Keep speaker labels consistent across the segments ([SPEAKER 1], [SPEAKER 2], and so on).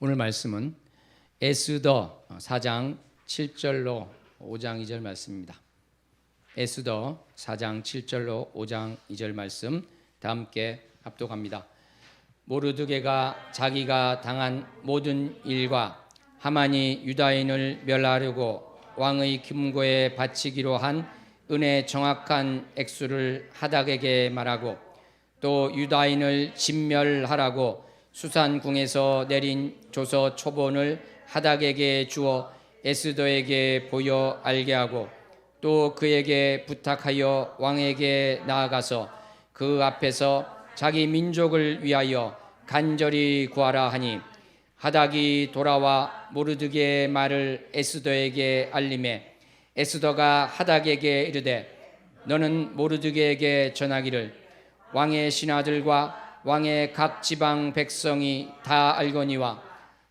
[SPEAKER 1] 오늘 말씀은 에스더 4장 7절로 5장 2절 말씀입니다. 에스더 4장 7절로 5장 2절 말씀 다 함께 합독합니다. 모르드게가 자기가 당한 모든 일과 하만이 유다인을 멸하려고 왕의 금고에 바치기로 한 은혜 정확한 액수를 하닥에게 말하고 또 유다인을 진멸하라고 수산궁에서 내린 조서 초본을 하닥에게 주어 에스더에게 보여 알게 하고 또 그에게 부탁하여 왕에게 나아가서 그 앞에서 자기 민족을 위하여 간절히 구하라 하니 하닥이 돌아와 모르드게의 말을 에스더에게 알림해 에스더가 하닥에게 이르되 너는 모르드게에게 전하기를 왕의 신하들과 왕의 각 지방 백성이 다 알거니와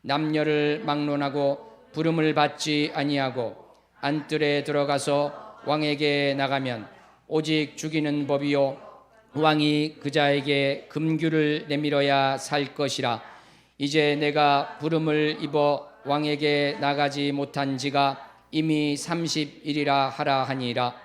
[SPEAKER 1] 남녀를 막론하고 부름을 받지 아니하고 안뜰에 들어가서 왕에게 나가면 오직 죽이는 법이요 왕이 그자에게 금규를 내밀어야 살 것이라. 이제 내가 부름을 입어 왕에게 나가지 못한 지가 이미 30일이라 하라 하니라.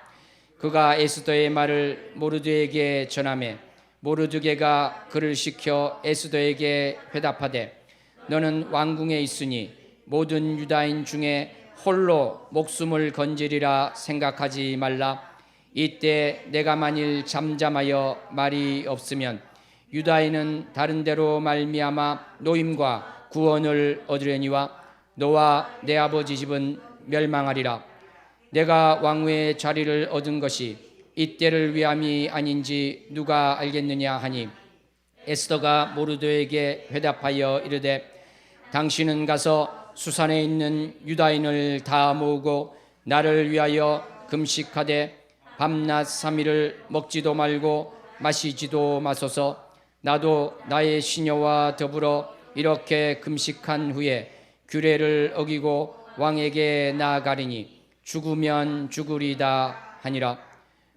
[SPEAKER 1] 그가 에스더의 말을 모르드에게 전하매 모르드게가 그를 시켜 에스더에게 회답하되 너는 왕궁에 있으니 모든 유다인 중에 홀로 목숨을 건지리라 생각하지 말라. 이때 내가 만일 잠잠하여 말이 없으면 유다인은 다른 데로 말미암아 노임과 구원을 얻으려니와 너와 내 아버지 집은 멸망하리라. 내가 왕후의 자리를 얻은 것이 이때를 위함이 아닌지 누가 알겠느냐 하니 에스더가 모르드에게 회답하여 이르되 당신은 가서 수산에 있는 유다인을 다 모으고 나를 위하여 금식하되 밤낮 3일을 먹지도 말고 마시지도 마소서. 나도 나의 시녀와 더불어 이렇게 금식한 후에 규례를 어기고 왕에게 나아가리니 죽으면 죽으리다 하니라.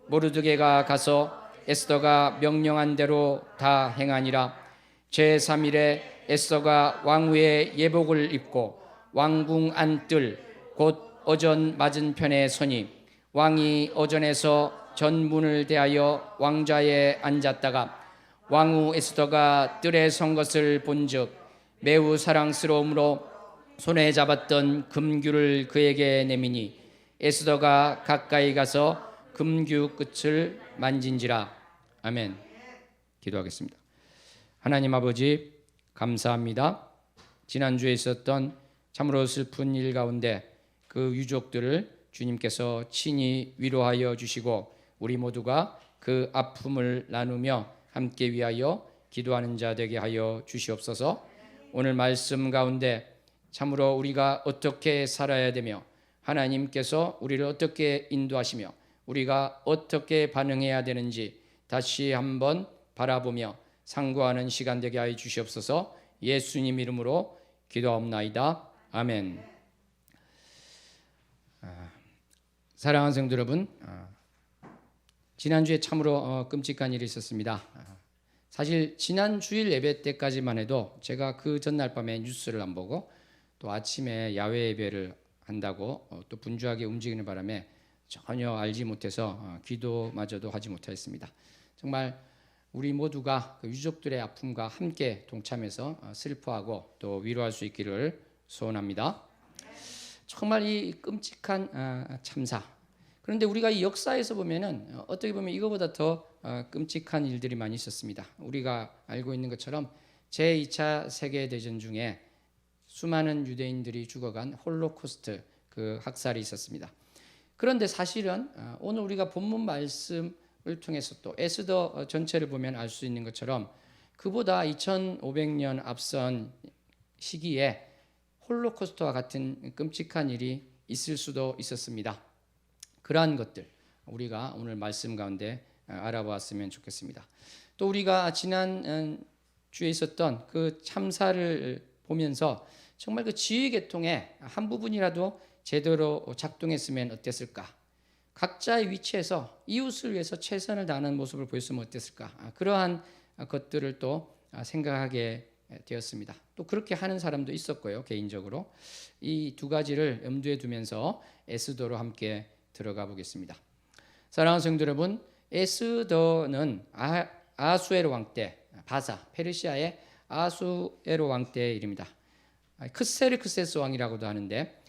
[SPEAKER 1] 모르드게가 가서 에스더가 명령한 대로 다 행하니라. 제3일에 에스더가 왕후의 예복을 입고 왕궁 안뜰 곧 어전 맞은편에 서니 왕이 어전에서 전문을 대하여 왕좌에 앉았다가 왕후 에스더가 뜰에 선 것을 본즉 매우 사랑스러움으로 손에 잡았던 금규를 그에게 내미니 에스더가 가까이 가서 금규 끝을 만진지라. 아멘. 기도하겠습니다. 하나님 아버지 감사합니다. 지난주에 있었던 참으로 슬픈 일 가운데 그 유족들을 주님께서 친히 위로하여 주시고 우리 모두가 그 아픔을 나누며 함께 위하여 기도하는 자 되게 하여 주시옵소서. 오늘 말씀 가운데 참으로 우리가 어떻게 살아야 되며 하나님께서 우리를 어떻게 인도하시며 우리가 어떻게 반응해야 되는지 다시 한번 바라보며 상고하는 시간 되게 하여 주시옵소서. 예수님 이름으로 기도하옵나이다. 아멘. 사랑하는 성도 여러분, 지난주에 참으로 끔찍한 일이 있었습니다. 사실 지난 주일 예배 때까지만 해도 제가 그 전날 밤에 뉴스를 안 보고 또 아침에 야외 예배를 한다고 또 분주하게 움직이는 바람에 전혀 알지 못해서 기도마저도 하지 못하였습니다. 정말 우리 모두가 그 유족들의 아픔과 함께 동참해서 슬퍼하고 또 위로할 수 있기를 소원합니다. 정말 이 끔찍한 참사. 그런데 우리가 이 역사에서 보면은 어떻게 보면 이거보다 더 끔찍한 일들이 많이 있었습니다. 우리가 알고 있는 것처럼 제2차 세계대전 중에 수많은 유대인들이 죽어간 홀로코스트 그 학살이 있었습니다. 그런데 사실은 오늘 우리가 본문 말씀을 통해서 또 에스더 전체를 보면 알 수 있는 것처럼 그보다 2500년 앞선 시기에 홀로코스트와 같은 끔찍한 일이 있을 수도 있었습니다. 그러한 것들 우리가 오늘 말씀 가운데 알아보았으면 좋겠습니다. 또 우리가 지난 주에 있었던 그 참사를 보면서 정말 그 지휘계통의 한 부분이라도 제대로 작동했으면 어땠을까? 각자의 위치에서 이웃을 위해서 최선을 다하는 모습을 보였으면 어땠을까? 그러한 것들을 또 생각하게 되었습니다. 또 그렇게 하는 사람도 있었고요. 개인적으로 이 두 가지를 염두에 두면서 에스더로 함께 들어가 보겠습니다. 사랑하는 성도 여러분, 에스더는 아수에로 왕 때, 바사 페르시아의 아수에로 왕 때의 일입니다. 크세르크세스 왕이라고도 하는데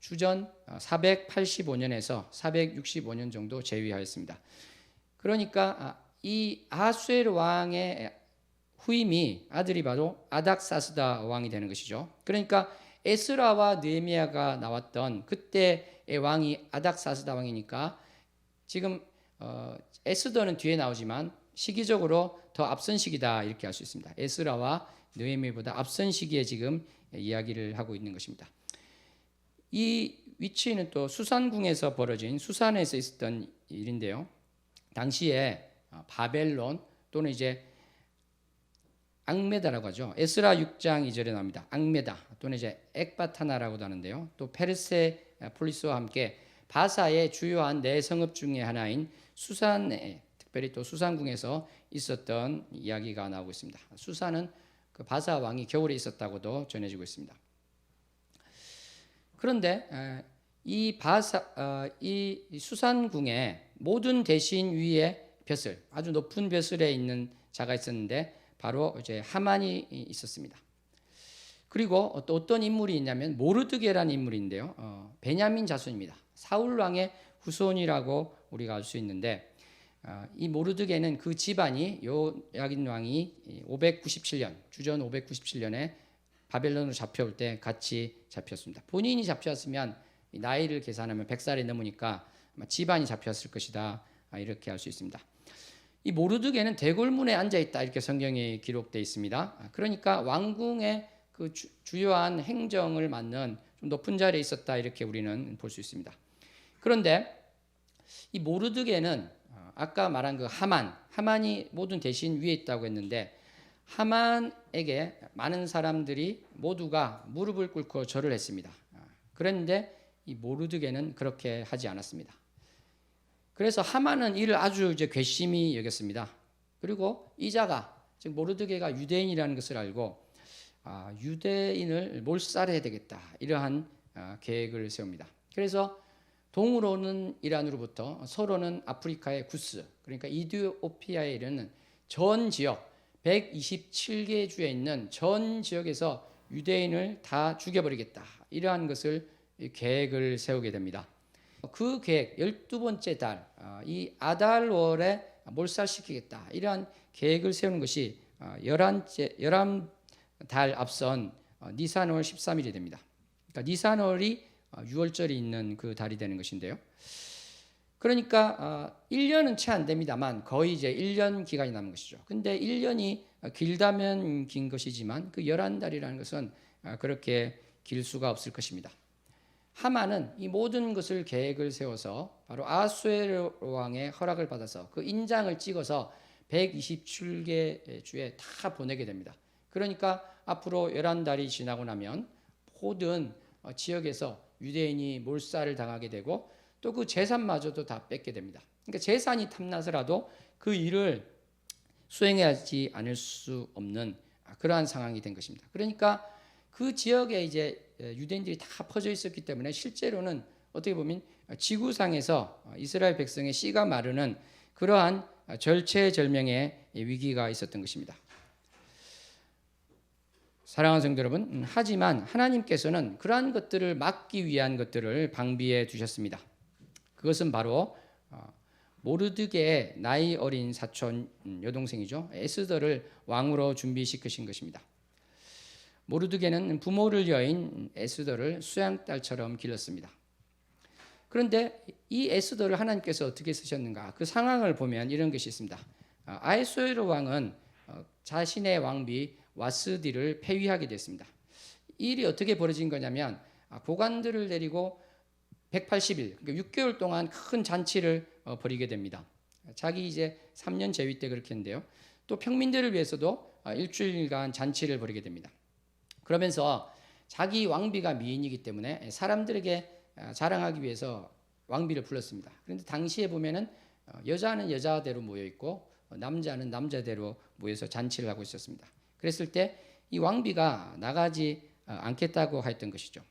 [SPEAKER 1] 주전 485년에서 465년 정도 재위하였습니다. 그러니까 이 아수에로 왕의 후임이 아들이 바로 아닥사스다 왕이 되는 것이죠. 그러니까 에스라와 느헤미야가 나왔던 그때의 왕이 아닥사스다 왕이니까 지금 에스더는 뒤에 나오지만 시기적으로 더 앞선 시기다 이렇게 할 수 있습니다. 에스라와 느헤미야보다 앞선 시기에 지금 이야기를 하고 있는 것입니다. 이 위치는 또 수산궁에서 벌어진 수산에서 있었던 일인데요. 당시에 바벨론 또는 이제 앙메다라고 하죠. 에스라 6장 2절에 나옵니다. 앙메다 또는 이제 엑바타나라고도 하는데요. 또 페르세폴리스와 함께 바사의 주요한 네 성읍 중에 하나인 수산에 특별히 또 수산궁에서 있었던 이야기가 나오고 있습니다. 수산은 그 바사 왕이 겨울에 있었다고도 전해지고 있습니다. 그런데 이 수산궁의 모든 대신 위에 벼슬, 아주 높은 벼슬에 있는 자가 있었는데 바로 이제 하만이 있었습니다. 그리고 또 어떤 인물이 있냐면 모르드게라는 인물인데요. 베냐민 자손입니다. 사울 왕의 후손이라고 우리가 알 수 있는데 이 모르드게는 그 집안이 요야긴 왕이 597년 주전 597년에 바벨론으로 잡혀올 때 같이 잡혔습니다. 본인이 잡혔으면 나이를 계산하면 100살이 넘으니까 아마 집안이 잡혔을 것이다 이렇게 알 수 있습니다. 이 모르드게는 대궐문에 앉아 있다 이렇게 성경에 기록되어 있습니다. 그러니까 왕궁의 그 주요한 행정을 맡는 좀 높은 자리에 있었다 이렇게 우리는 볼 수 있습니다. 그런데 이 모르드게는 아까 말한 그 하만이 모든 대신 위에 있다고 했는데 하만에게 많은 사람들이 모두가 무릎을 꿇고 절을 했습니다. 그런데 이 모르드게는 그렇게 하지 않았습니다. 그래서 하만은 이를 아주 이제 괘씸히 여겼습니다. 그리고 이 자가 즉 모르드게가 유대인이라는 것을 알고 유대인을 몰살해야 되겠다 이러한 계획을 세웁니다. 그래서 동으로는 이란으로부터 서로는 아프리카의 구스 그러니까 이디오피아에 이르는 전 지역 127개 주에 있는 전 지역에서 유대인을 다 죽여버리겠다 이러한 것을 계획을 세우게 됩니다. 그 계획 12번째 달 이 아달월에 몰살시키겠다 이러한 계획을 세우는 것이 11달 앞선 니산월 13일이 됩니다. 그러니까 니산월이 6월절이 있는 그 달이 되는 것인데요. 그러니까 1년은 채 안 됩니다만 거의 이제 1년 기간이 남은 것이죠. 근데 1년이 길다면 긴 것이지만 그 11달이라는 것은 그렇게 길 수가 없을 것입니다. 하만은 이 모든 것을 계획을 세워서 바로 아수에로 왕의 허락을 받아서 그 인장을 찍어서 127개 주에 다 보내게 됩니다. 그러니까 앞으로 11달이 지나고 나면 모든 지역에서 유대인이 몰살을 당하게 되고 또 그 재산마저도 다 뺏게 됩니다. 그러니까 재산이 탐나서라도 그 일을 수행하지 않을 수 없는 그러한 상황이 된 것입니다. 그러니까 그 지역에 이제 유대인들이 다 퍼져 있었기 때문에 실제로는 어떻게 보면 지구상에서 이스라엘 백성의 씨가 마르는 그러한 절체절명의 위기가 있었던 것입니다. 사랑하는 성도 여러분, 하지만 하나님께서는 그러한 것들을 막기 위한 것들을 방비해 두셨습니다. 그것은 바로 모르드게의 나이 어린 사촌 여동생이죠. 에스더를 왕으로 준비시키신 것입니다. 모르드게는 부모를 여인 에스더를 수양딸처럼 길렀습니다. 그런데 이 에스더를 하나님께서 어떻게 쓰셨는가? 그 상황을 보면 이런 것이 있습니다. 아하수에로 왕은 자신의 왕비 와스디를 폐위하게 됐습니다. 이 일이 어떻게 벌어진 거냐면 고관들을 데리고 180일, 그러니까 6개월 동안 큰 잔치를 벌이게 됩니다. 자기 이제 3년 재위 때 그렇게 했는데요. 또 평민들을 위해서도 일주일간 잔치를 벌이게 됩니다. 그러면서 자기 왕비가 미인이기 때문에 사람들에게 자랑하기 위해서 왕비를 불렀습니다. 그런데 당시에 보면은 여자는 여자대로 모여 있고 남자는 남자대로 모여서 잔치를 하고 있었습니다. 그랬을 때 이 왕비가 나가지 않겠다고 했던 것이죠.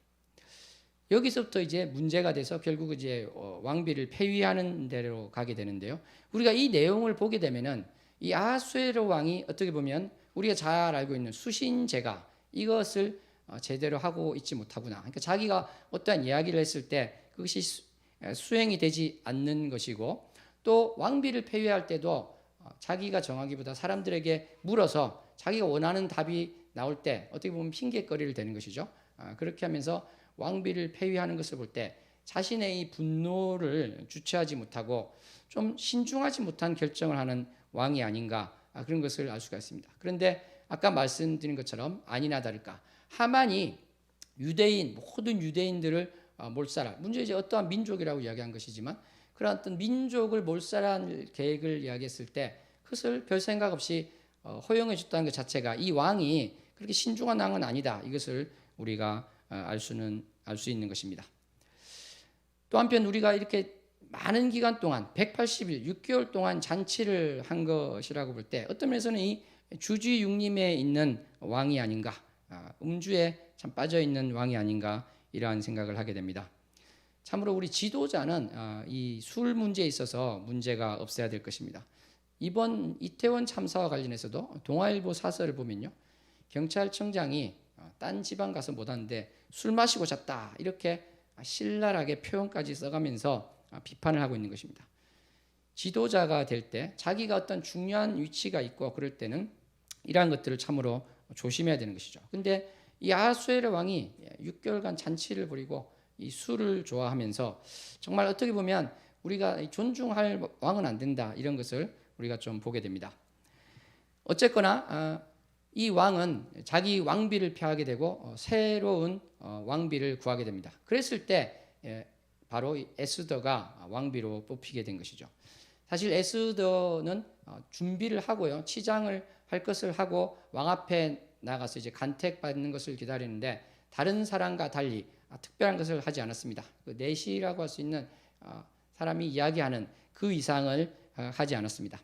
[SPEAKER 1] 여기서부터 이제 문제가 돼서 결국 이제 왕비를 폐위하는 데로 가게 되는데요. 우리가 이 내용을 보게 되면은 이 아하수에로 왕이 어떻게 보면 우리가 잘 알고 있는 수신제가 이것을 제대로 하고 있지 못하구나. 그러니까 자기가 어떠한 이야기를 했을 때 그것이 수행이 되지 않는 것이고, 또 왕비를 폐위할 때도 자기가 정하기보다 사람들에게 물어서 자기가 원하는 답이 나올 때 어떻게 보면 핑계거리를 대는 것이죠. 그렇게 하면서 왕비를 폐위하는 것을 볼 때 자신의 이 분노를 주체하지 못하고 좀 신중하지 못한 결정을 하는 왕이 아닌가, 그런 것을 알 수가 있습니다. 그런데 아까 말씀드린 것처럼 아니나 다를까 하만이 유대인, 모든 유대인들을 몰살할, 문제 이제 어떠한 민족이라고 이야기한 것이지만 그런 어떤 민족을 몰살할 계획을 이야기했을 때 그것을 별 생각 없이 허용해 줬다는 것 자체가 이 왕이 그렇게 신중한 왕은 아니다, 이것을 우리가 알 수 있는 것입니다. 또 한편 우리가 이렇게 많은 기간 동안 180일, 6개월 동안 잔치를 한 것이라고 볼 때 어떤 면에서는 이 주지육림에 있는 왕이 아닌가, 음주에 참 빠져 있는 왕이 아닌가, 이러한 생각을 하게 됩니다. 참으로 우리 지도자는 이 술 문제에 있어서 문제가 없어야 될 것입니다. 이번 이태원 참사와 관련해서도 동아일보 사설을 보면요, 경찰청장이 딴 지방 가서 못하는데 술 마시고 잤다, 이렇게 신랄하게 표현까지 써가면서 비판을 하고 있는 것입니다. 지도자가 될 때 자기가 어떤 중요한 위치가 있고 그럴 때는 이러한 것들을 참으로 조심해야 되는 것이죠. 근데 이 아하수에르 왕이 6개월간 잔치를 벌이고 이 술을 좋아하면서 정말 어떻게 보면 우리가 존중할 왕은 안 된다, 이런 것을 우리가 좀 보게 됩니다. 어쨌거나 이 왕은 자기 왕비를 폐하게 되고 새로운 왕비를 구하게 됩니다. 그랬을 때 바로 에스더가 왕비로 뽑히게 된 것이죠. 사실 에스더는 준비를 하고요, 치장을 할 것을 하고 왕 앞에 나가서 이제 간택받는 것을 기다리는데 다른 사람과 달리 특별한 것을 하지 않았습니다. 그 내시라고 할 수 있는 사람이 이야기하는 그 이상을 하지 않았습니다.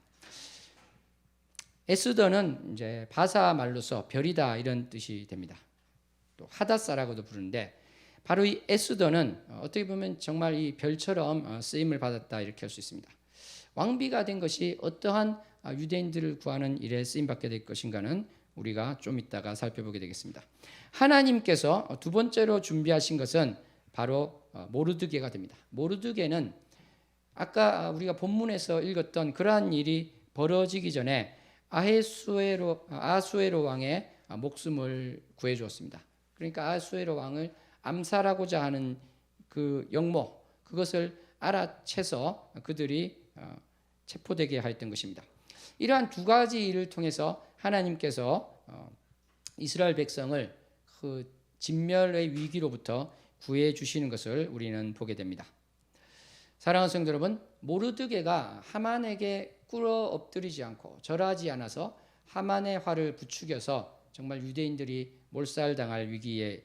[SPEAKER 1] 에스더는 이제 바사 말로서 별이다, 이런 뜻이 됩니다. 또 하다사라고도 부르는데 바로 이 에스더는 어떻게 보면 정말 이 별처럼 쓰임을 받았다, 이렇게 할 수 있습니다. 왕비가 된 것이 어떠한 유대인들을 구하는 일에 쓰임 받게 될 것인가는 우리가 좀 이따가 살펴보게 되겠습니다. 하나님께서 두 번째로 준비하신 것은 바로 모르드게가 됩니다. 모르드게는 아까 우리가 본문에서 읽었던 그러한 일이 벌어지기 전에 아하수에로 왕의 목숨을 구해 주었습니다. 그러니까 아하수에로 왕을 암살하고자 하는 그 영모, 그것을 알아채서 그들이 체포되게 하였던 것입니다. 이러한 두 가지 일을 통해서 하나님께서 이스라엘 백성을 그 진멸의 위기로부터 구해 주시는 것을 우리는 보게 됩니다. 사랑하는 성도 여러분, 모르드게가 하만에게 꿇어 엎드리지 않고 절하지 않아서 하만의 화를 부추겨서 정말 유대인들이 몰살당할 위기에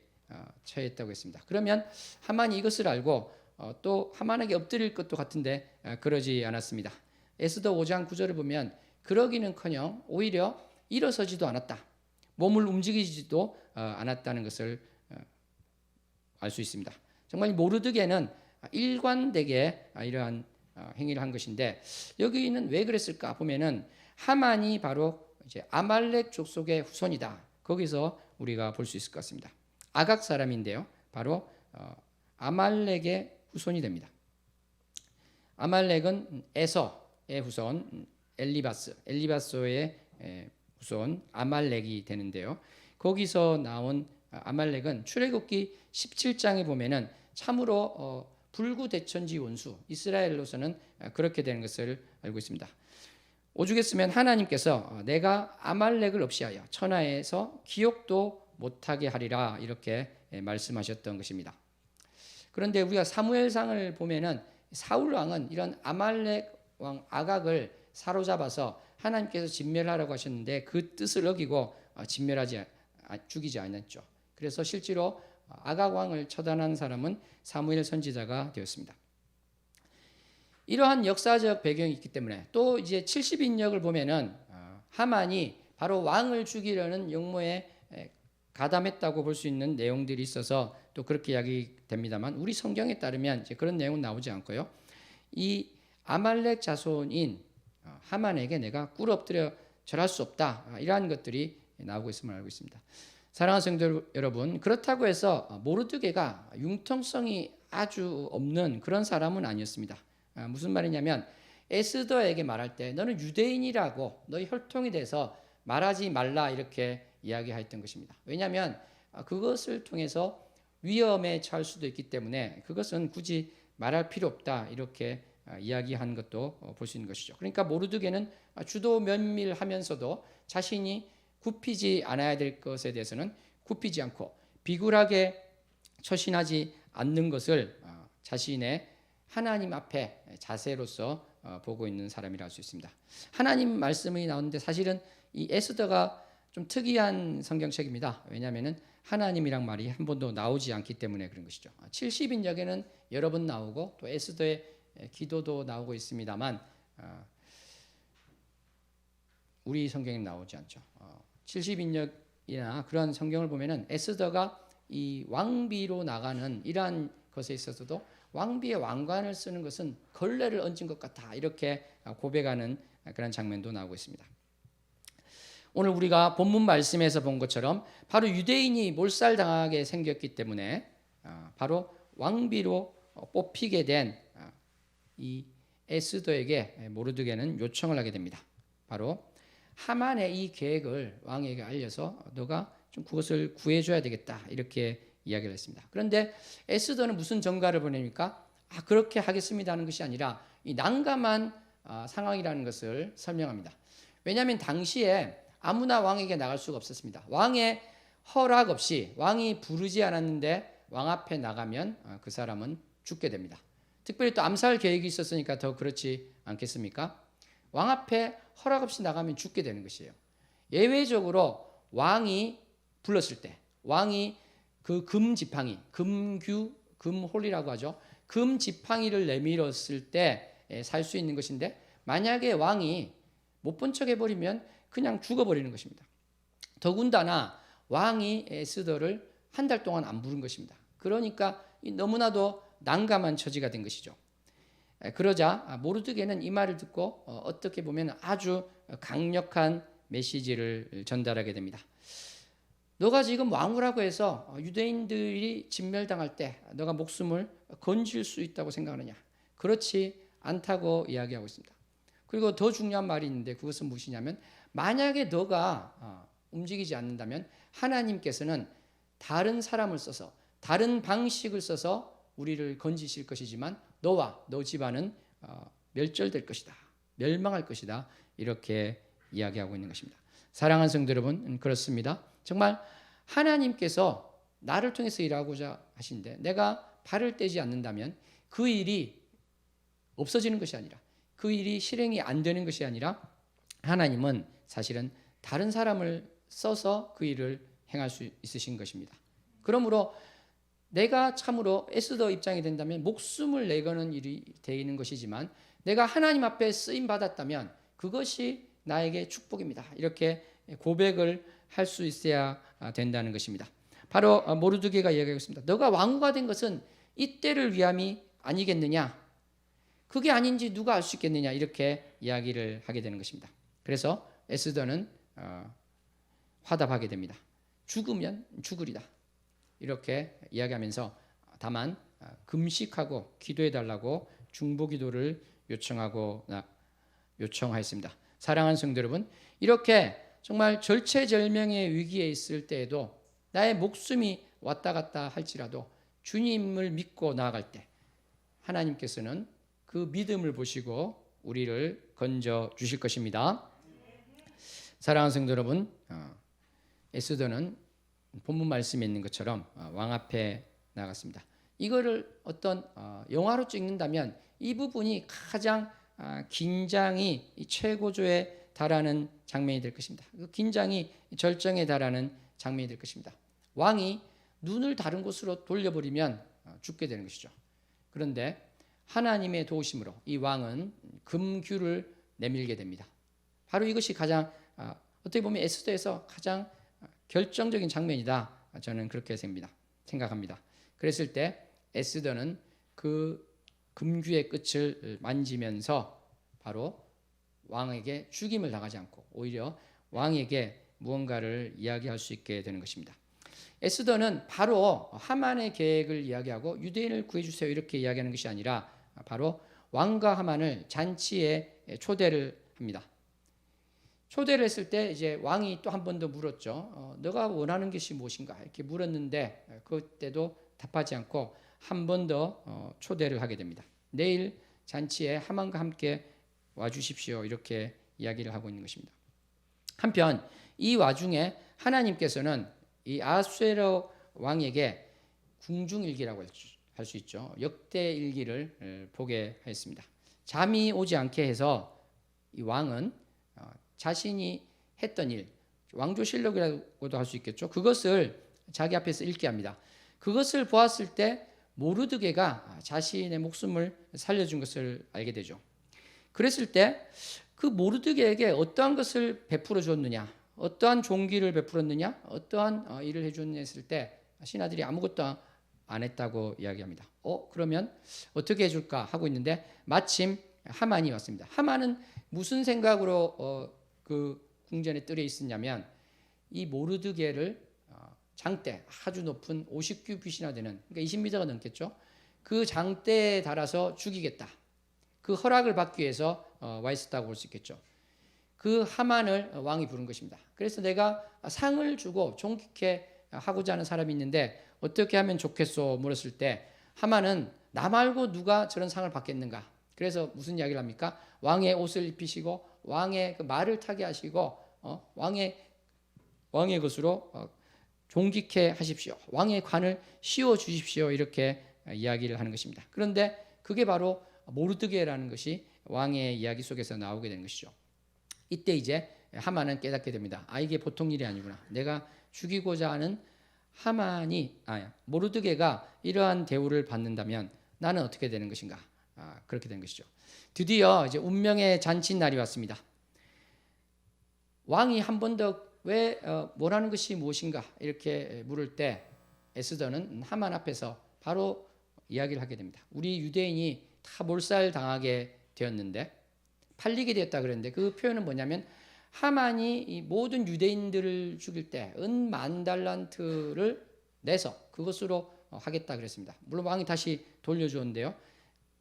[SPEAKER 1] 처했다고 했습니다. 그러면 하만이 이것을 알고 또 하만에게 엎드릴 것도 같은데 그러지 않았습니다. 에스더 5장 9절을 보면 그러기는커녕 오히려 일어서지도 않았다, 몸을 움직이지도 않았다는 것을 알 수 있습니다. 정말 모르드게는 일관되게 이러한 행위를 한 것인데 여기는 왜 그랬을까 보면은 하만이 바로 이제 아말렉 족속의 후손이다, 거기서 우리가 볼 수 있을 것 같습니다. 아각 사람인데요, 바로 아말렉의 후손이 됩니다. 아말렉은 에서의 후손 엘리바소의 후손 아말렉이 되는데요, 거기서 나온 아말렉은 출애굽기 17장에 보면은 참으로 불구대천지 원수, 이스라엘로서는 그렇게 되는 것을 알고 있습니다. 오죽했으면 하나님께서 내가 아말렉을 없이하여 천하에서 기억도 못하게 하리라, 이렇게 말씀하셨던 것입니다. 그런데 우리가 사무엘상을 보면은 사울 왕은 이런 아말렉 왕 아각을 사로잡아서 하나님께서 진멸하라고 하셨는데 그 뜻을 어기고 죽이지 않았죠. 그래서 실제로 아각 왕을 처단한 사람은 사무엘 선지자가 되었습니다. 이러한 역사적 배경이 있기 때문에 또 이제 70인역을 보면은 하만이 바로 왕을 죽이려는 영모에 가담했다고 볼 수 있는 내용들이 있어서 또 그렇게 이야기됩니다만 우리 성경에 따르면 이제 그런 내용은 나오지 않고요. 이 아말렉 자손인 하만에게 내가 꿇어 엎드려 절할 수 없다. 이러한 것들이 나오고 있음을 알고 있습니다. 사랑하는 성도 여러분, 그렇다고 해서 모르드게가 융통성이 아주 없는 그런 사람은 아니었습니다. 무슨 말이냐면 에스더에게 말할 때 너는 유대인이라고 너희 혈통이 돼서 말하지 말라 이렇게 이야기했던 것입니다. 왜냐하면 그것을 통해서 위험에 처할 수도 있기 때문에 그것은 굳이 말할 필요 없다 이렇게 이야기한 것도 볼 수 있는 것이죠. 그러니까 모르드게는 주도 면밀하면서도 자신이 굽히지 않아야 될 것에 대해서는 굽히지 않고 비굴하게 처신하지 않는 것을 자신의 하나님 앞에 자세로서 보고 있는 사람이라 할 수 있습니다. 하나님 말씀이 나오는데 사실은 이 에스더가 좀 특이한 성경책입니다. 왜냐하면 하나님이란 말이 한 번도 나오지 않기 때문에 그런 것이죠. 70인역에는 여러 번 나오고 또 에스더의 기도도 나오고 있습니다만 우리 성경에 나오지 않죠. 70인역이나 그런 성경을 보면은 에스더가 이 왕비로 나가는 이러한 것에 있어서도 왕비의 왕관을 쓰는 것은 걸레를 얹은 것 같아 이렇게 고백하는 그런 장면도 나오고 있습니다. 오늘 우리가 본문 말씀에서 본 것처럼 바로 유대인이 몰살당하게 생겼기 때문에 바로 왕비로 뽑히게 된 이 에스더에게 모르드게는 요청을 하게 됩니다. 바로 하만의 이 계획을 왕에게 알려서 너가 좀 그것을 구해줘야 되겠다 이렇게 이야기를 했습니다. 그런데 에스더는 무슨 전가를 보냅니까? 그렇게 하겠습니다 하는 것이 아니라 이 난감한 상황이라는 것을 설명합니다. 왜냐하면 당시에 아무나 왕에게 나갈 수가 없었습니다. 왕의 허락 없이 왕이 부르지 않았는데 왕 앞에 나가면 그 사람은 죽게 됩니다. 특별히 또 암살 계획이 있었으니까 더 그렇지 않겠습니까? 왕 앞에 허락 없이 나가면 죽게 되는 것이에요. 예외적으로 왕이 불렀을 때 왕이 그 금지팡이, 금홀이라고 하죠. 금지팡이를 내밀었을 때 살 수 있는 것인데 만약에 왕이 못 본 척 해버리면 그냥 죽어버리는 것입니다. 더군다나 왕이 에스더를 한 달 동안 안 부른 것입니다. 그러니까 너무나도 난감한 처지가 된 것이죠. 그러자 모르드게는 이 말을 듣고 어떻게 보면 아주 강력한 메시지를 전달하게 됩니다. 너가 지금 왕후라고 해서 유대인들이 진멸당할 때 너가 목숨을 건질 수 있다고 생각하느냐? 그렇지 않다고 이야기하고 있습니다. 그리고 더 중요한 말이 있는데 그것은 무엇이냐면 만약에 너가 움직이지 않는다면 하나님께서는 다른 사람을 써서 다른 방식을 써서 우리를 건지실 것이지만 너와 너 집안은 멸절될 것이다. 멸망할 것이다. 이렇게 이야기하고 있는 것입니다. 사랑하는 성도 여러분, 그렇습니다. 정말 하나님께서 나를 통해서 일하고자 하신데 내가 발을 떼지 않는다면 그 일이 없어지는 것이 아니라 그 일이 실행이 안 되는 것이 아니라 하나님은 사실은 다른 사람을 써서 그 일을 행할 수 있으신 것입니다. 그러므로 내가 참으로 에스더 입장이 된다면 목숨을 내거는 일이 되는 것이지만 내가 하나님 앞에 쓰임 받았다면 그것이 나에게 축복입니다. 이렇게 고백을 할 수 있어야 된다는 것입니다. 바로 모르드게가 이야기하고 있습니다. 너가 왕후가 된 것은 이때를 위함이 아니겠느냐? 그게 아닌지 누가 알 수 있겠느냐? 이렇게 이야기를 하게 되는 것입니다. 그래서 에스더는 화답하게 됩니다. 죽으면 죽으리다. 이렇게 이야기하면서 다만 금식하고 기도해달라고 중보기도를 요청하였습니다. 사랑하는 성도 여러분, 이렇게 정말 절체절명의 위기에 있을 때에도 나의 목숨이 왔다 갔다 할지라도 주님을 믿고 나아갈 때 하나님께서는 그 믿음을 보시고 우리를 건져 주실 것입니다. 사랑하는 성도 여러분, 에스더는 본문 말씀에 있는 것처럼 왕 앞에 나갔습니다. 이거를 어떤 영화로 찍는다면 이 부분이 가장 긴장이 최고조에 달하는 장면이 될 것입니다. 그 긴장이 절정에 달하는 장면이 될 것입니다. 왕이 눈을 다른 곳으로 돌려버리면 죽게 되는 것이죠. 그런데 하나님의 도우심으로 이 왕은 금규를 내밀게 됩니다. 바로 이것이 가장 어떻게 보면 에스더에서 가장 결정적인 장면이다. 저는 그렇게 생각합니다. 그랬을 때 에스더는 그 금규의 끝을 만지면서 바로 왕에게 죽임을 당하지 않고 오히려 왕에게 무언가를 이야기할 수 있게 되는 것입니다. 에스더는 바로 하만의 계획을 이야기하고 유대인을 구해주세요 이렇게 이야기하는 것이 아니라 바로 왕과 하만을 잔치에 초대를 합니다. 초대를 했을 때 이제 왕이 또 한 번 더 물었죠. 너가 원하는 것이 무엇인가 이렇게 물었는데 그때도 답하지 않고 한 번 더 초대를 하게 됩니다. 내일 잔치에 하만과 함께 와주십시오 이렇게 이야기를 하고 있는 것입니다. 한편 이 와중에 하나님께서는 이 아수에로 왕에게 궁중일기라고 할 수 있죠. 역대일기를 보게 했습니다. 잠이 오지 않게 해서 이 왕은 자신이 했던 일, 왕조실록이라고도 할 수 있겠죠. 그것을 자기 앞에서 읽게 합니다. 그것을 보았을 때 모르드게가 자신의 목숨을 살려준 것을 알게 되죠. 그랬을 때 그 모르드게에게 어떠한 것을 베풀어 줬느냐, 어떠한 종기를 베풀었느냐, 어떠한 일을 해줬느냐 했을 때 신하들이 아무것도 안 했다고 이야기합니다. 그러면 어떻게 해줄까 하고 있는데 마침 하만이 왔습니다. 하만은 무슨 생각으로 그 궁전에 들여 있었냐면 이 모르드게를 장대 아주 높은 50규빗이나 되는 그러니까 20m가 넘겠죠. 그 장대에 달아서 죽이겠다. 그 허락을 받기 위해서 와 있었다고 볼 수 있겠죠. 그 하만을 왕이 부른 것입니다. 그래서 내가 상을 주고 존귀케 하고자 하는 사람이 있는데 어떻게 하면 좋겠소 물었을 때 하만은 나 말고 누가 저런 상을 받겠는가. 그래서 무슨 이야기를 합니까? 왕의 옷을 입히시고 왕의 그 말을 타게 하시고 왕의 것으로 존귀케 하십시오. 왕의 관을 씌워 주십시오. 이렇게 이야기를 하는 것입니다. 그런데 그게 바로 모르드게라는 것이 왕의 이야기 속에서 나오게 된 것이죠. 이때 이제 하만은 깨닫게 됩니다. 이게 보통 일이 아니구나. 내가 죽이고자 하는 모르드게가 이러한 대우를 받는다면 나는 어떻게 되는 것인가? 그렇게 된 것이죠. 드디어 이제 운명의 잔칫날이 왔습니다. 왕이 한 번 더 왜 뭐라는 것이 무엇인가 이렇게 물을 때 에스더는 하만 앞에서 바로 이야기를 하게 됩니다. 우리 유대인이 다 몰살당하게 되었는데 팔리게 되었다 그랬는데 그 표현은 뭐냐면 하만이 이 모든 유대인들을 죽일 때 은 10,000달란트를 내서 그것으로 하겠다 그랬습니다. 물론 왕이 다시 돌려주었는데요.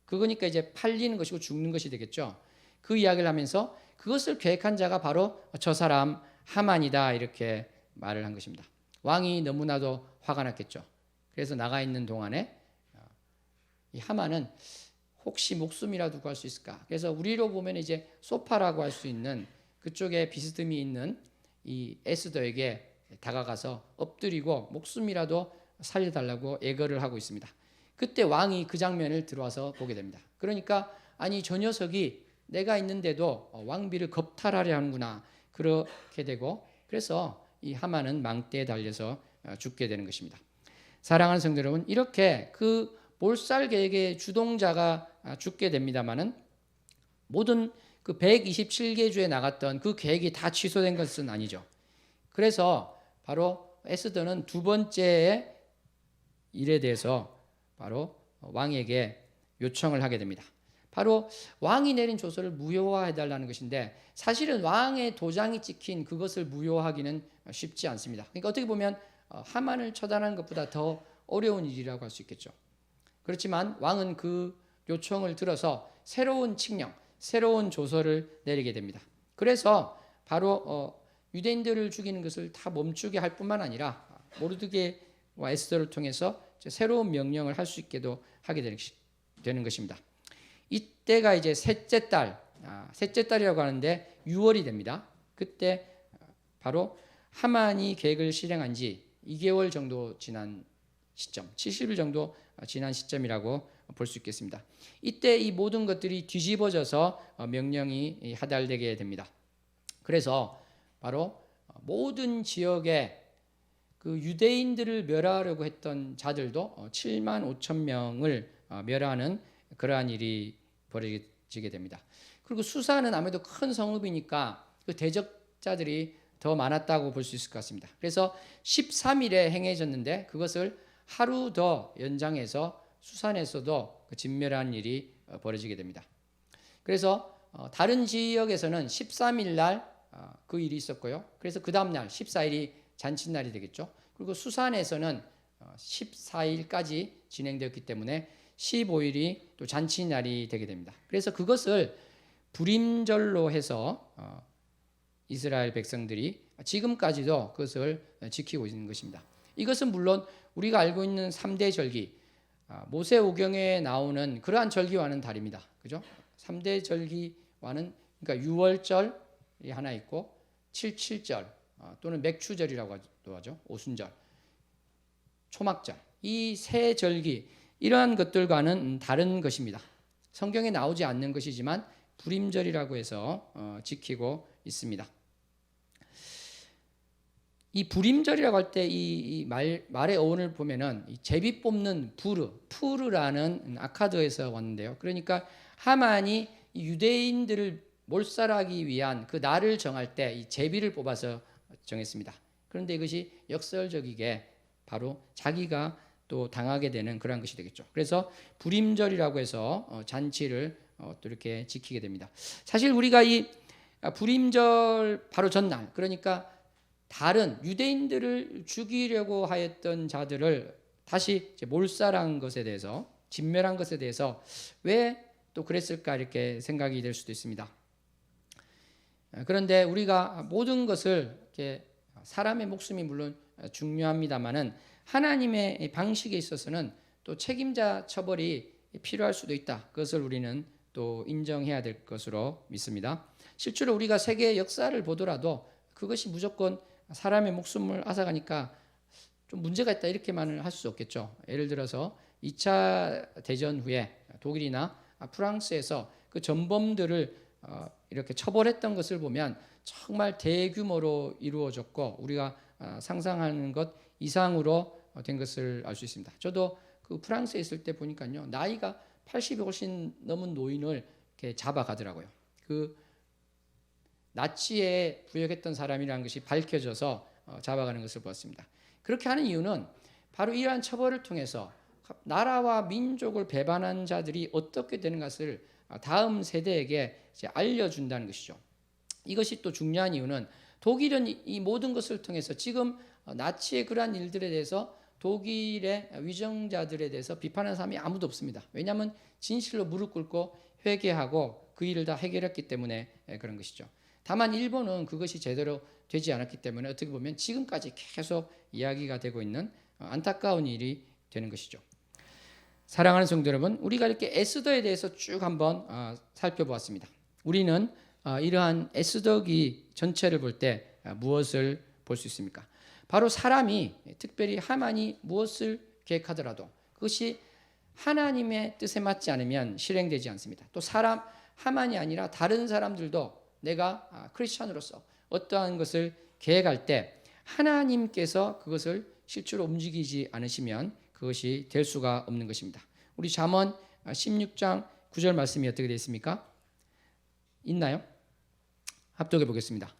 [SPEAKER 1] 그거니까 이제 팔리는 것이고 죽는 것이 되겠죠. 그 이야기를 하면서 그것을 계획한 자가 바로 저 사람 하만이다 이렇게 말을 한 것입니다. 왕이 너무나도 화가 났겠죠. 그래서 나가 있는 동안에 이 하만은 혹시 목숨이라도 구할 수 있을까? 그래서 우리로 보면 이제 소파라고 할 수 있는 그쪽에 비스듬히 있는 이 에스더에게 다가가서 엎드리고 목숨이라도 살려달라고 애걸을 하고 있습니다. 그때 왕이 그 장면을 들어와서 보게 됩니다. 그러니까 아니 저 녀석이 내가 있는데도 왕비를 겁탈하려 하는구나 그렇게 되고 그래서 이 하만은 망대에 달려서 죽게 되는 것입니다. 사랑하는 성도 여러분, 이렇게 그 몰살 계획의 주동자가 죽게 됩니다만은 모든 그 127개 주에 나갔던 그 계획이 다 취소된 것은 아니죠. 그래서 바로 에스더는 두 번째의 일에 대해서 바로 왕에게 요청을 하게 됩니다. 바로 왕이 내린 조서를 무효화해달라는 것인데 사실은 왕의 도장이 찍힌 그것을 무효화하기는 쉽지 않습니다. 그러니까 어떻게 보면 하만을 처단하는 것보다 더 어려운 일이라고 할 수 있겠죠. 그렇지만 왕은 그 요청을 들어서 새로운 칙령, 새로운 조서를 내리게 됩니다. 그래서 바로 유대인들을 죽이는 것을 다 멈추게 할 뿐만 아니라 모르드게와 에스더를 통해서 새로운 명령을 할 수 있게도 하게 되는 것입니다. 이때가 이제 셋째 달이라고 하는데 6월이 됩니다. 그때 바로 하만이 계획을 실행한 지 2개월 정도 지난 시점, 70일 정도 지난 시점이라고 볼 수 있겠습니다. 이때 이 모든 것들이 뒤집어져서 명령이 하달되게 됩니다. 그래서 바로 모든 지역에 그 유대인들을 멸하려고 했던 자들도 75,000명을 멸하는 그러한 일이 벌어지게 됩니다. 그리고 수사는 아무래도 큰 성읍이니까 그 대적자들이 더 많았다고 볼 수 있을 것 같습니다. 그래서 13일에 행해졌는데 그것을 하루 더 연장해서 수산에서도 그 진멸한 일이 벌어지게 됩니다. 그래서 다른 지역에서는 13일 날 그 일이 있었고요. 그래서 그 다음 날 14일이 잔칫날이 되겠죠. 그리고 수산에서는 14일까지 진행되었기 때문에 15일이 또 잔칫날이 되게 됩니다. 그래서 그것을 불임절로 해서 이스라엘 백성들이 지금까지도 그것을 지키고 있는 것입니다. 이것은 물론 우리가 알고 있는 3대 절기, 모세오경에 나오는 그러한 절기와는 다릅니다. 그죠? 3대 절기와는, 그러니까 유월절이 하나 있고 77절 또는 맥추절이라고 하죠. 오순절, 초막절, 이 세 절기, 이러한 것들과는 다른 것입니다. 성경에 나오지 않는 것이지만 불임절이라고 해서 지키고 있습니다. 이 불임절이라고 할 때 이 말의 어원을 보면은 이 제비 뽑는 푸르라는 아카드에서 왔는데요. 그러니까 하만이 유대인들을 몰살하기 위한 그 날을 정할 때 이 제비를 뽑아서 정했습니다. 그런데 이것이 역설적이게 바로 자기가 또 당하게 되는 그런 것이 되겠죠. 그래서 불임절이라고 해서 잔치를 또 이렇게 지키게 됩니다. 사실 우리가 이 불임절 바로 전날, 그러니까 다른 유대인들을 죽이려고 하였던 자들을 다시 몰살한 것에 대해서, 진멸한 것에 대해서 왜 또 그랬을까 이렇게 생각이 될 수도 있습니다. 그런데 우리가 모든 것을 이렇게, 사람의 목숨이 물론 중요합니다만은 하나님의 방식에 있어서는 또 책임자 처벌이 필요할 수도 있다. 그것을 우리는 또 인정해야 될 것으로 믿습니다. 실제로 우리가 세계 역사를 보더라도 그것이 무조건 사람의 목숨을 앗아가니까 좀 문제가 있다 이렇게만을 할 수 없겠죠. 예를 들어서 2차 대전 후에 독일이나 프랑스에서 그 전범들을 이렇게 처벌했던 것을 보면 정말 대규모로 이루어졌고 우리가 상상하는 것 이상으로 된 것을 알 수 있습니다. 저도 그 프랑스에 있을 때 보니까요, 나이가 80이 훨씬 넘은 노인을 이렇게 잡아가더라고요. 그 나치에 부역했던 사람이라는 것이 밝혀져서 잡아가는 것을 보았습니다. 그렇게 하는 이유는 바로 이러한 처벌을 통해서 나라와 민족을 배반한 자들이 어떻게 되는 것을 다음 세대에게 이제 알려준다는 것이죠. 이것이 또 중요한 이유는 독일은 이 모든 것을 통해서 지금 나치의 그러한 일들에 대해서 독일의 위정자들에 대해서 비판하는 사람이 아무도 없습니다. 왜냐하면 진실로 무릎 꿇고 회개하고 그 일을 다 해결했기 때문에 그런 것이죠. 다만 일본은 그것이 제대로 되지 않았기 때문에 어떻게 보면 지금까지 계속 이야기가 되고 있는 안타까운 일이 되는 것이죠. 사랑하는 성도 여러분, 우리가 이렇게 에스더에 대해서 쭉 한번 살펴보았습니다. 우리는 이러한 에스더기 전체를 볼 때 무엇을 볼 수 있습니까? 바로 사람이, 특별히 하만이 무엇을 계획하더라도 그것이 하나님의 뜻에 맞지 않으면 실행되지 않습니다. 또 하만이 아니라 다른 사람들도 내가 크리스천으로서 어떠한 것을 계획할 때 하나님께서 그것을 실제로 움직이지 않으시면 그것이 될 수가 없는 것입니다. 우리 잠언 16장 9절 말씀이 어떻게 되어 있습니까? 있나요? 합독해 보겠습니다.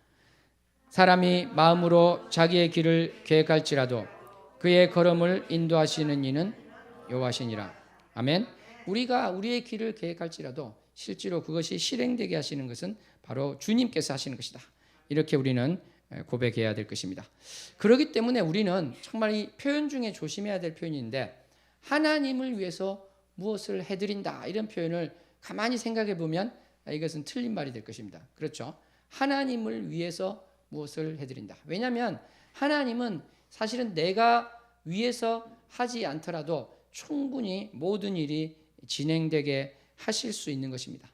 [SPEAKER 1] 사람이 마음으로 자기의 길을 계획할지라도 그의 걸음을 인도하시는 이는 여호와시니라. 아멘. 우리가 우리의 길을 계획할지라도 실제로 그것이 실행되게 하시는 것은 바로 주님께서 하시는 것이다. 이렇게 우리는 고백해야 될 것입니다. 그렇기 때문에 우리는 정말 이 표현 중에 조심해야 될 표현인데, 하나님을 위해서 무엇을 해드린다 이런 표현을 가만히 생각해 보면 이것은 틀린 말이 될 것입니다. 그렇죠? 하나님을 위해서 무엇을 해드린다. 왜냐하면 하나님은 사실은 내가 위해서 하지 않더라도 충분히 모든 일이 진행되게 하실 수 있는 것입니다.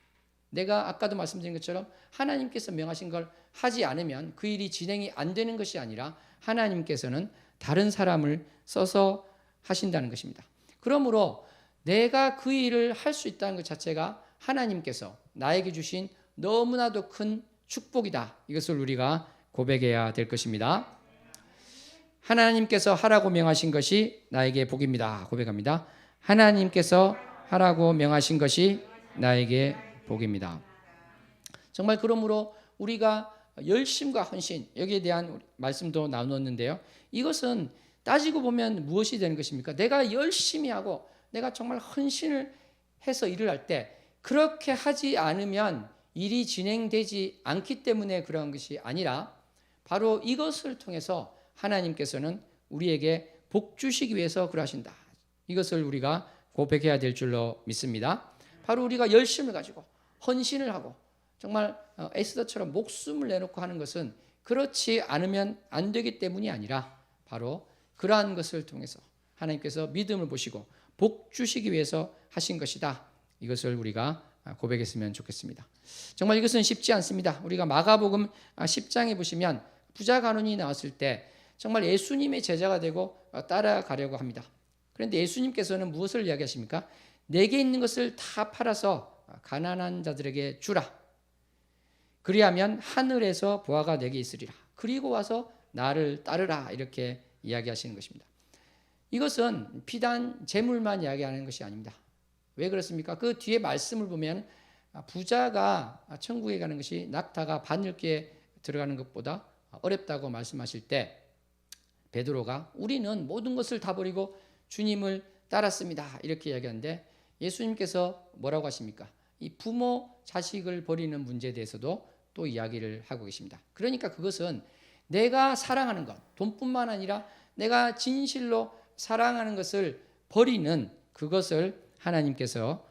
[SPEAKER 1] 내가 아까도 말씀드린 것처럼 하나님께서 명하신 걸 하지 않으면 그 일이 진행이 안 되는 것이 아니라 하나님께서는 다른 사람을 써서 하신다는 것입니다. 그러므로 내가 그 일을 할 수 있다는 것 자체가 하나님께서 나에게 주신 너무나도 큰 축복이다. 이것을 우리가 고백해야 될 것입니다. 하나님께서 하라고 명하신 것이 나에게 복입니다. 고백합니다. 하나님께서 하라고 명하신 것이 나에게 복입니다. 정말 그러므로 우리가 열심과 헌신, 여기에 대한 말씀도 나누었는데요. 이것은 따지고 보면 무엇이 되는 것입니까? 내가 열심히 하고 내가 정말 헌신을 해서 일을 할 때, 그렇게 하지 않으면 일이 진행되지 않기 때문에 그런 것이 아니라 바로 이것을 통해서 하나님께서는 우리에게 복 주시기 위해서 그러하신다. 이것을 우리가 고백해야 될 줄로 믿습니다. 바로 우리가 열심을 가지고 헌신을 하고 정말 에스더처럼 목숨을 내놓고 하는 것은 그렇지 않으면 안 되기 때문이 아니라 바로 그러한 것을 통해서 하나님께서 믿음을 보시고 복 주시기 위해서 하신 것이다. 이것을 우리가 고백했으면 좋겠습니다. 정말 이것은 쉽지 않습니다. 우리가 마가복음 10장에 보시면 부자 간원이 나왔을 때 정말 예수님의 제자가 되고 따라가려고 합니다. 그런데 예수님께서는 무엇을 이야기하십니까? 내게 있는 것을 다 팔아서 가난한 자들에게 주라. 그리하면 하늘에서 보화가 내게 있으리라. 그리고 와서 나를 따르라. 이렇게 이야기하시는 것입니다. 이것은 비단 재물만 이야기하는 것이 아닙니다. 왜 그렇습니까? 그 뒤에 말씀을 보면 부자가 천국에 가는 것이 낙타가 바늘기에 들어가는 것보다 어렵다고 말씀하실 때 베드로가 우리는 모든 것을 다 버리고 주님을 따랐습니다. 이렇게 이야기하는데 예수님께서 뭐라고 하십니까? 이 부모 자식을 버리는 문제에 대해서도 또 이야기를 하고 계십니다. 그러니까 그것은 내가 사랑하는 것, 돈뿐만 아니라 내가 진실로 사랑하는 것을 버리는 그것을 하나님께서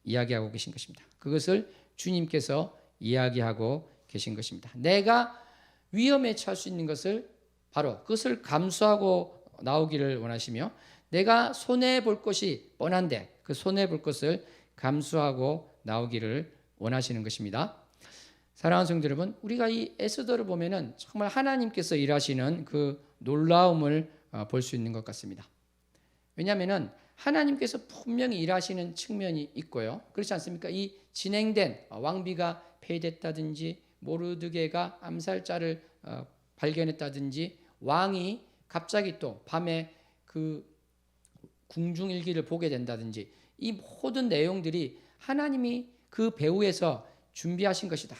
[SPEAKER 1] 이야기하고 계신 것입니다. 그것을 주님께서 이야기하고 계신 것입니다. 내가 위험에 처할 수 있는 것을 바로 그것을 감수하고 나오기를 원하시며 내가 손해볼 것이 뻔한데 그 손해볼 것을 감수하고 나오기를 원하시는 것입니다. 사랑하는 성도 여러분, 우리가 이 에스더를 보면은 정말 하나님께서 일하시는 그 놀라움을 볼 수 있는 것 같습니다. 왜냐하면은 하나님께서 분명히 일하시는 측면이 있고요. 그렇지 않습니까? 이 진행된 왕비가 폐위됐다든지 모르드게가 암살자를 발견했다든지 왕이 갑자기 또 밤에 그 궁중일기를 보게 된다든지 이 모든 내용들이 하나님이 그 배후에서 준비하신 것이다.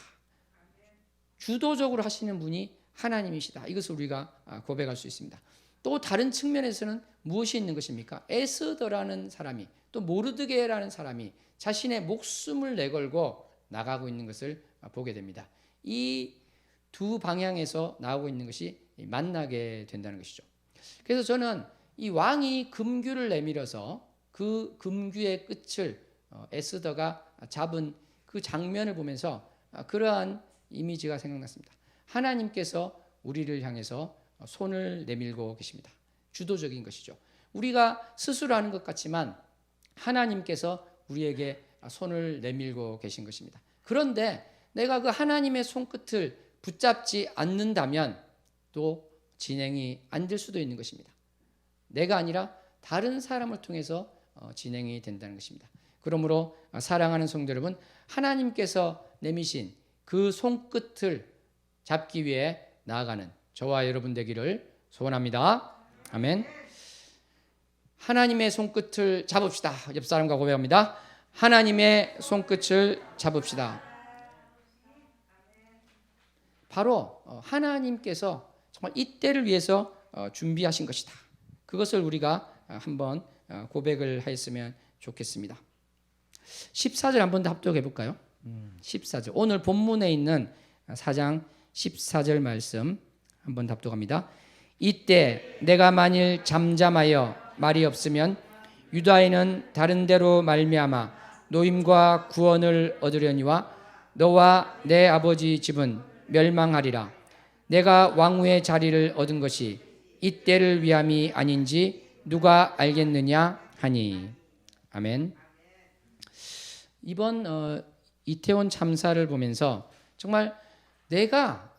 [SPEAKER 1] 주도적으로 하시는 분이 하나님이시다. 이것을 우리가 고백할 수 있습니다. 또 다른 측면에서는 무엇이 있는 것입니까? 에스더라는 사람이 또 모르드게라는 사람이 자신의 목숨을 내걸고 나가고 있는 것을 보게 됩니다. 이 두 방향에서 나오고 있는 것이 만나게 된다는 것이죠. 그래서 저는 이 왕이 금규를 내밀어서 그 금규의 끝을 에스더가 잡은 그 장면을 보면서 그러한 이미지가 생각났습니다. 하나님께서 우리를 향해서 손을 내밀고 계십니다. 주도적인 것이죠. 우리가 스스로 하는 것 같지만 하나님께서 우리에게 손을 내밀고 계신 것입니다. 그런데 내가 그 하나님의 손끝을 붙잡지 않는다면 또 진행이 안 될 수도 있는 것입니다. 내가 아니라 다른 사람을 통해서 진행이 된다는 것입니다. 그러므로 사랑하는 성도 여러분, 하나님께서 내미신 그 손끝을 잡기 위해 나아가는 저와 여러분 되기를 소원합니다. 아멘. 하나님의 손끝을 잡읍시다. 옆 사람과 고백합니다. 하나님의 손끝을 잡읍시다. 바로 하나님께서 정말 이때를 위해서 준비하신 것이다. 그것을 우리가 한번 고백을 하였으면 좋겠습니다. 14절 한번 더 합독해 볼까요? 14절. 오늘 본문에 있는 4장 14절 말씀 한번 합독합니다. 이때 내가 만일 잠잠하여 말이 없으면 유다인은 다른 데로 말미암아 노임과 구원을 얻으려니와 너와 내 아버지 집은 멸망하리라. 내가 왕후의 자리를 얻은 것이 이때를 위함이 아닌지 누가 알겠느냐 하니. 아멘. 이번 이태원 참사를 보면서 정말 내가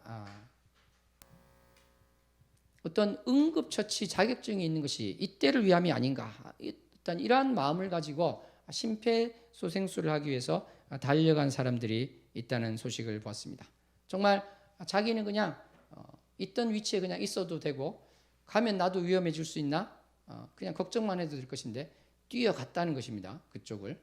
[SPEAKER 1] 어떤 응급처치 자격증이 있는 것이 이때를 위함이 아닌가, 일단 이러한 마음을 가지고 심폐소생술을 하기 위해서 달려간 사람들이 있다는 소식을 보았습니다. 정말 자기는 그냥 있던 위치에 그냥 있어도 되고 가면 나도 위험해질 수 있나? 그냥 걱정만 해도 될 것인데 뛰어갔다는 것입니다. 그쪽을.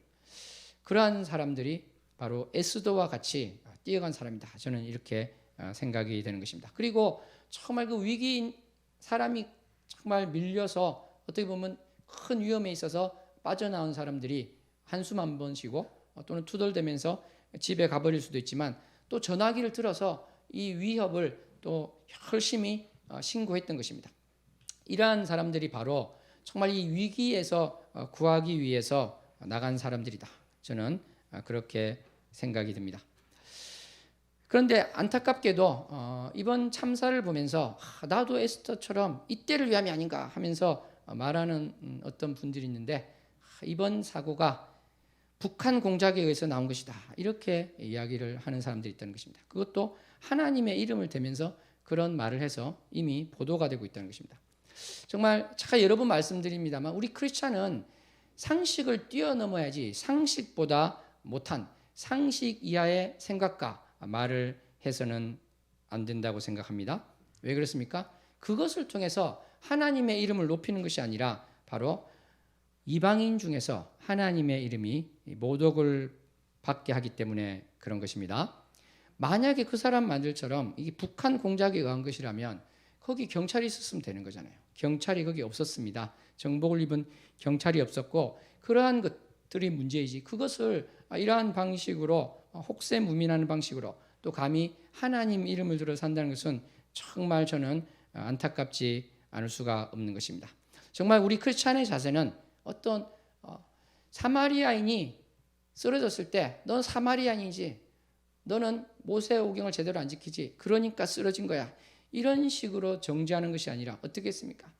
[SPEAKER 1] 그러한 사람들이 바로 에스더와 같이 뛰어간 사람이다. 저는 이렇게 생각이 되는 것입니다. 그리고 정말 그 위기인 사람이 정말 밀려서 어떻게 보면 큰 위험에 있어서 빠져나온 사람들이 한숨 한 번 쉬고 또는 투덜대면서 집에 가버릴 수도 있지만 또 전화기를 들어서 이 위협을 또 열심히 신고했던 것입니다. 이러한 사람들이 바로 정말 이 위기에서 구하기 위해서 나간 사람들이다. 저는 그렇게 생각이 듭니다. 그런데 안타깝게도 이번 참사를 보면서 나도 에스더처럼 이때를 위함이 아닌가 하면서 말하는 어떤 분들이 있는데 이번 사고가 북한 공작에 의해서 나온 것이다. 이렇게 이야기를 하는 사람들이 있다는 것입니다. 그것도 하나님의 이름을 대면서 그런 말을 해서 이미 보도가 되고 있다는 것입니다. 정말 제가 여러 번 말씀드립니다만 우리 크리스찬은 상식을 뛰어넘어야지 상식보다 못한 상식 이하의 생각과 말을 해서는 안 된다고 생각합니다. 왜 그렇습니까? 그것을 통해서 하나님의 이름을 높이는 것이 아니라 바로 이방인 중에서 하나님의 이름이 모독을 받게 하기 때문에 그런 것입니다. 만약에 그 사람 말들처럼 이게 북한 공작에 의한 것이라면 거기 경찰이 있었으면 되는 거잖아요. 경찰이 거기 없었습니다. 정복을 입은 경찰이 없었고 그러한 것들이 문제이지 그것을 이러한 방식으로 혹세무민하는 방식으로 또 감히 하나님 이름을 들어 산다는 것은 정말 저는 안타깝지 않을 수가 없는 것입니다. 정말 우리 크리스찬의 자세는 어떤 사마리아인이 쓰러졌을 때 넌 사마리아인이지 너는 모세오경을 제대로 안 지키지 그러니까 쓰러진 거야 이런 식으로 정죄하는 것이 아니라 어떻게 했습니까?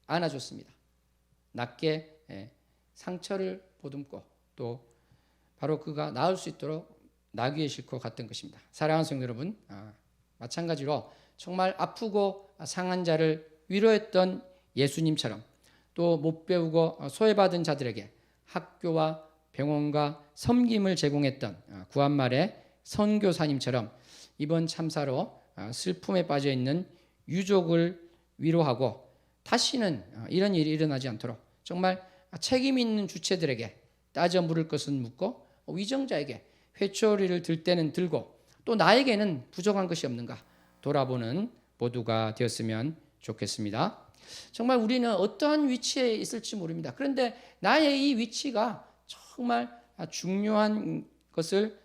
[SPEAKER 1] 안아줬습니다. 낮게 상처를 보듬고 또 바로 그가 나을 수 있도록 나귀에 싣고 갔던 것입니다. 사랑하는 성도 여러분, 마찬가지로 정말 아프고 상한 자를 위로했던 예수님처럼 또 못 배우고 소외받은 자들에게 학교와 병원과 섬김을 제공했던 구한말의 선교사님처럼 이번 참사로 슬픔에 빠져 있는 유족을 위로하고 다시는 이런 일이 일어나지 않도록 정말 책임 있는 주체들에게 따져 물을 것은 묻고 위정자에게 회초리를 들 때는 들고 또 나에게는 부족한 것이 없는가 돌아보는 모두가 되었으면 좋겠습니다. 정말 우리는 어떠한 위치에 있을지 모릅니다. 그런데 나의 이 위치가 정말 중요한 것을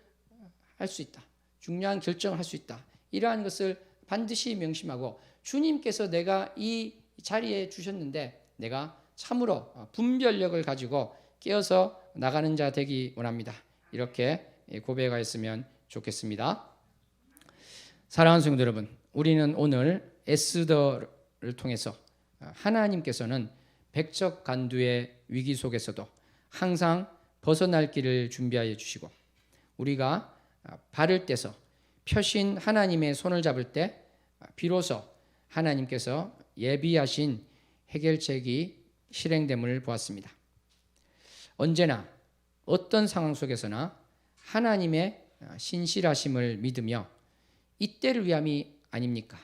[SPEAKER 1] 할 수 있다. 중요한 결정을 할 수 있다. 이러한 것을 반드시 명심하고 주님께서 내가 이 자리에 주셨는데 내가 참으로 분별력을 가지고 깨어서 나가는 자 되기 원합니다. 이렇게 고백하였으면 좋겠습니다. 사랑하는 성도 여러분, 우리는 오늘 에스더를 통해서 하나님께서는 백척간두의 위기 속에서도 항상 벗어날 길을 준비하여 주시고 우리가 발을 떼서 펴신 하나님의 손을 잡을 때 비로소 하나님께서 예비하신 해결책이 실행됨을 보았습니다. 언제나 어떤 상황 속에서나 하나님의 신실하심을 믿으며 이때를 위함이 아닙니까?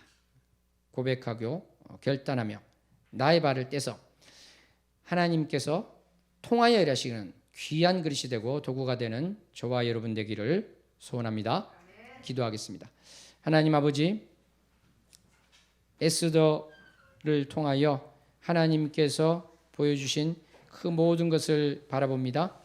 [SPEAKER 1] 고백하고 결단하며 나의 발을 떼서 하나님께서 통하여 일하시는 귀한 그릇이 되고 도구가 되는 저와 여러분 되기를 소원합니다. 기도하겠습니다. 하나님 아버지, 에스더를 통하여 하나님께서 보여주신 그 모든 것을 바라봅니다.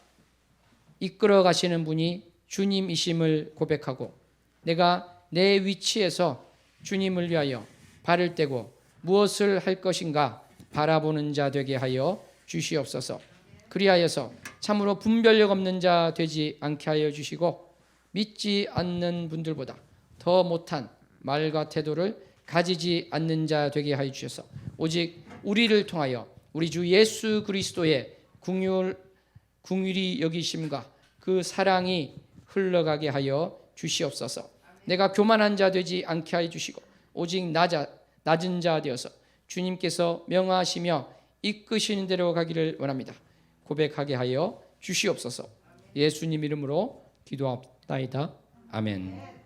[SPEAKER 1] 이끌어 가시는 분이 주님이심을 고백하고 내가 내 위치에서 주님을 위하여 발을 떼고 무엇을 할 것인가 바라보는 자 되게 하여 주시옵소서. 그리하여서 참으로 분별력 없는 자 되지 않게 하여 주시고 믿지 않는 분들보다 더 못한 말과 태도를 가지지 않는 자 되게 하여 주셔서 오직 우리를 통하여 우리 주 예수 그리스도의 긍휼히 여기심과 그 사랑이 흘러가게 하여 주시옵소서. 내가 교만한 자 되지 않게 하여 주시고 오직 낮은 자 되어서 주님께서 명하시며 이끄시는 대로 가기를 원합니다. 고백하게 하여 주시옵소서. 예수님 이름으로 기도합나이다. 아멘.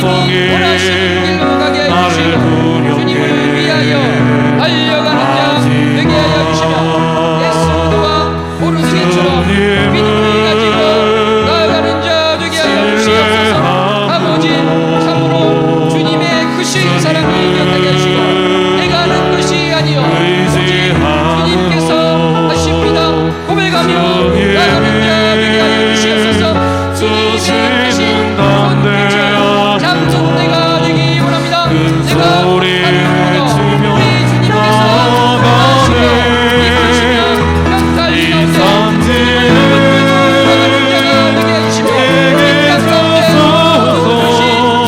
[SPEAKER 1] 주님이 원하시는 길로 가게 해주시고 주님을 위하여 달려가는 자 되게 하여 주시며 예수와 오르기처럼 믿음을 가지고 나아가는 자 되게 하여 주시옵소서. 아버지 참으로 주님의 크신 사랑을 기억하게 하시고 내가 하는 것이 아니요 오직 주님께서 하십니다 고백하며 나아가는 자 되게 하여 주시옵소서. 주님의 크신 손끝을 잡는 내가 되기 원합니다. 내가 하는 것보다 우리 주님께서 하시고 이끄시며 평탈 가운데 나아가는 자가 되게 해주시고 이 땅 가운데 모든 것이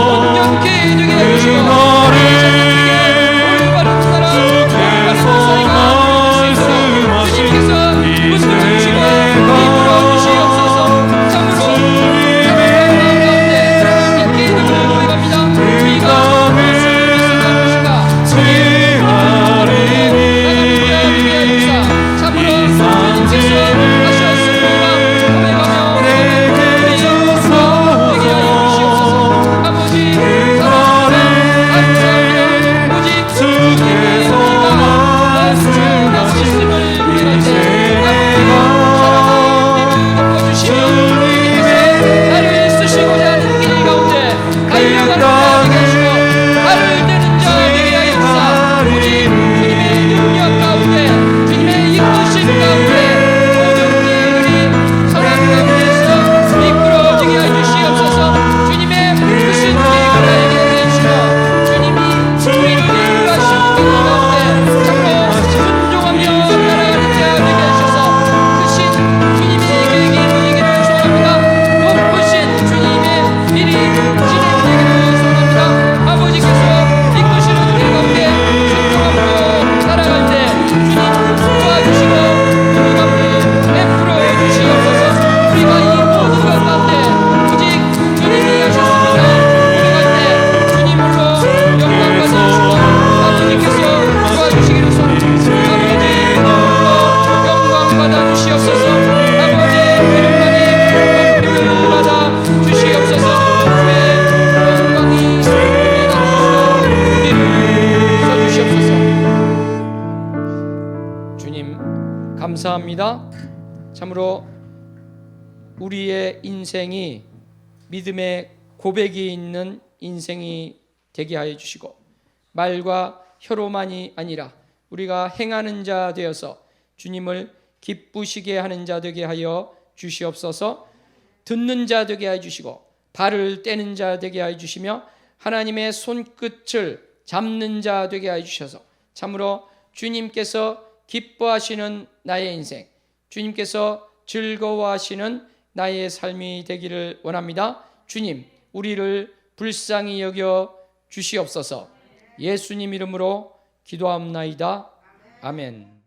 [SPEAKER 1] 온전케 되게 해주시고 우리 자녀들에게 올바른 나라 올바른 목소리가 될 수 있도록 주님께서 붙들어주시고 이끌어 주시옵소서. 참으로 감사합니다. 참으로 우리의 인생이 믿음의 고백이 있는 인생이 되게 하여 주시고 말과 혀로만이 아니라 우리가 행하는 자 되어서 주님을 기쁘시게 하는 자 되게 하여 주시옵소서. 듣는 자 되게 하여 주시고 발을 떼는 자 되게 하여 주시며 하나님의 손끝을 잡는 자 되게 하여 주셔서 참으로 주님께서 기뻐하시는 나의 인생, 주님께서 즐거워하시는 나의 삶이 되기를 원합니다. 주님, 우리를 불쌍히 여겨 주시옵소서. 예수님 이름으로 기도합나이다. 아멘.